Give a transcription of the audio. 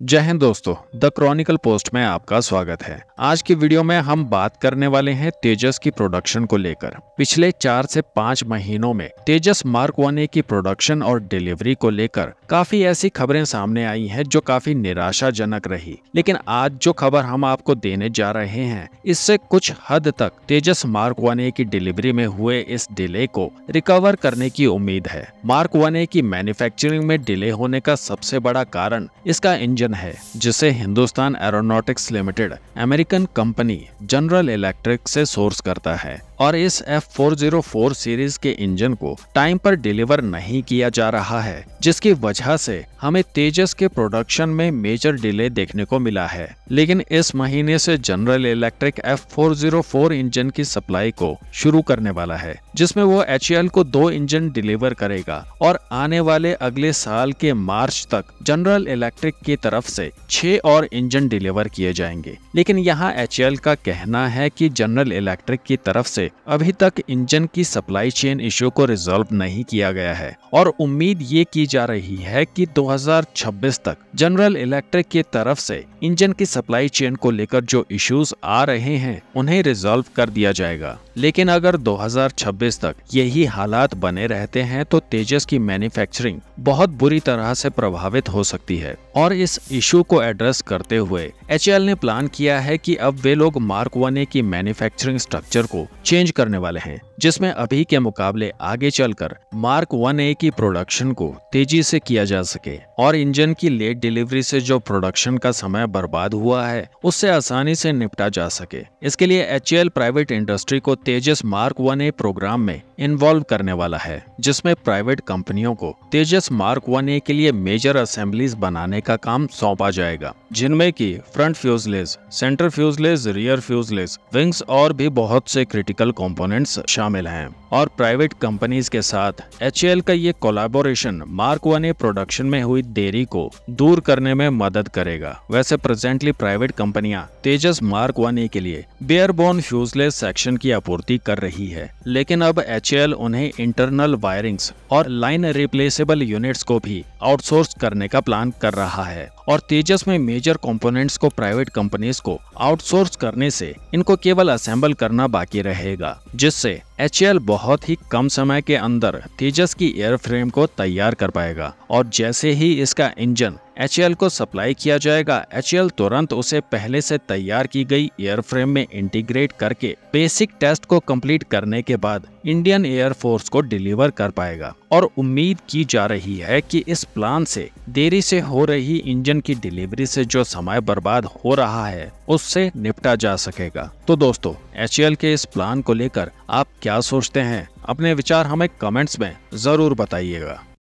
जय हिंद दोस्तों, the Chronicle post में आपका स्वागत है। आज की वीडियो में हम बात करने वाले हैं तेजस की प्रोडक्शन को लेकर। पिछले 4 से 5 महीनों में तेजस मार्क 1A की प्रोडक्शन और डिलीवरी को लेकर काफी ऐसी खबरें सामने आई हैं जो काफी निराशाजनक रही। लेकिन आज जो खबर हम आपको देने जा रहे हैं, इससे कुछ हद तक तेजस मार्क 1A की डिलीवरी में हुए इस डिले को रिकवर करने की उम्मीद है। मार्क 1A की मैन्युफैक्चरिंग में डिले होने का सबसे बड़ा कारण इसका इंजन है, जिसे Hindustan aeronautics limited American company general electric से सोर्स करता है और इस F404 सीरीज के इंजन को टाइम पर डिलीवर नहीं किया जा रहा है, जिसकी वजह से हमें तेजस के प्रोडक्शन में मेजर डिले देखने को मिला है। लेकिन इस महीने से जनरल इलेक्ट्रिक F404 इंजन की सप्लाई को शुरू करने वाला है, जिसमें वो HAL को 2 इंजन डिलीवर करेगा और आने वाले अगले साल के मार्च तक जनरल इलेक्ट्रिक की तरफ से 6 और इंजन डिलीवर किए जाएंगे। लेकिन यहाँ HAL का कहना है कि जनरल इलेक्ट्रिक की तरफ से अभी तक इंजन की सप्लाई चेन इश्यू को रिजॉल्व नहीं किया गया है और उम्मीद ये की जा रही है कि 2026 तक जनरल इलेक्ट्रिक की तरफ से इंजन की सप्लाई चेन को लेकर जो इश्यूज आ रहे हैं उन्हें रिजॉल्व कर दिया जाएगा। लेकिन अगर 2026 तक यही हालात बने रहते हैं तो तेजस की मैन्युफैक्चरिंग बहुत बुरी तरह से प्रभावित हो सकती है और इस इशू को एड्रेस करते हुए HAL ने प्लान किया है कि अब वे लोग मार्क 1A की मैन्युफैक्चरिंग स्ट्रक्चर को चेंज करने वाले हैं, जिसमें अभी के मुकाबले आगे चलकर मार्क 1A की प्रोडक्शन को तेजी से किया जा सके और इंजन की लेट डिलीवरी से जो प्रोडक्शन का समय बर्बाद हुआ है उससे आसानी से निपटा जा सके। इसके लिए HAL प्राइवेट इंडस्ट्री को तेजस मार्क 1A प्रोग्राम में इन्वॉल्व करने वाला है, जिसमें प्राइवेट कंपनियों को तेजस मार्क 1A के लिए मेजर असेंबलीज बनाने का काम सौंपा जाएगा, जिनमें कि front fuselage, centre fuselage, rear fuselage, wings और भी बहुत से क्रिटिकल कंपोनेंट्स शामिल हैं। और प्राइवेट कंपनीज के साथ HAL का ये कोलैबोरेशन मार्क 1A प्रोडक्शन में हुई देरी को दूर करने में मदद करेगा। वैसे प्रेजेंटली प्राइवेट कंपनियां तेजस मार्क 1A के लिए बेयरबोन फ्यूजलेज सेक्शन की आपूर्ति कर रही है, लेकिन अब HAL उन्हें इंटरनल वायरिंग्स और लाइन रिप्लेसेबल यूनिट्स को भी आउटसोर्स करने का प्लान कर रहा है और तेजस में मेजर कंपोनेंट्स को प्राइवेट कंपनीज को आउटसोर्स करने से इनको केवल असेंबल करना बाकी रहेगा, जिससे HAL बहुत ही कम समय के अंदर तेजस की एयरफ्रेम को तैयार कर पाएगा और जैसे ही इसका इंजन HAL को सप्लाई किया जाएगा, HAL तुरंत उसे पहले से तैयार की गई एयरफ्रेम में इंटीग्रेट करके बेसिक टेस्ट को कंप्लीट करने के बाद इंडियन एयरफोर्स को डिलीवर कर पाएगा। और उम्मीद की जा रही है कि इस प्लान से देरी से हो रही इंजन की डिलीवरी से जो समय बर्बाद हो रहा है उससे निपटा जा सकेगा। तो दोस्तों, HAL के इस प्लान को लेकर आप क्या सोचते हैं? अपने विचार हमें कमेंट्स में जरूर बताइएगा।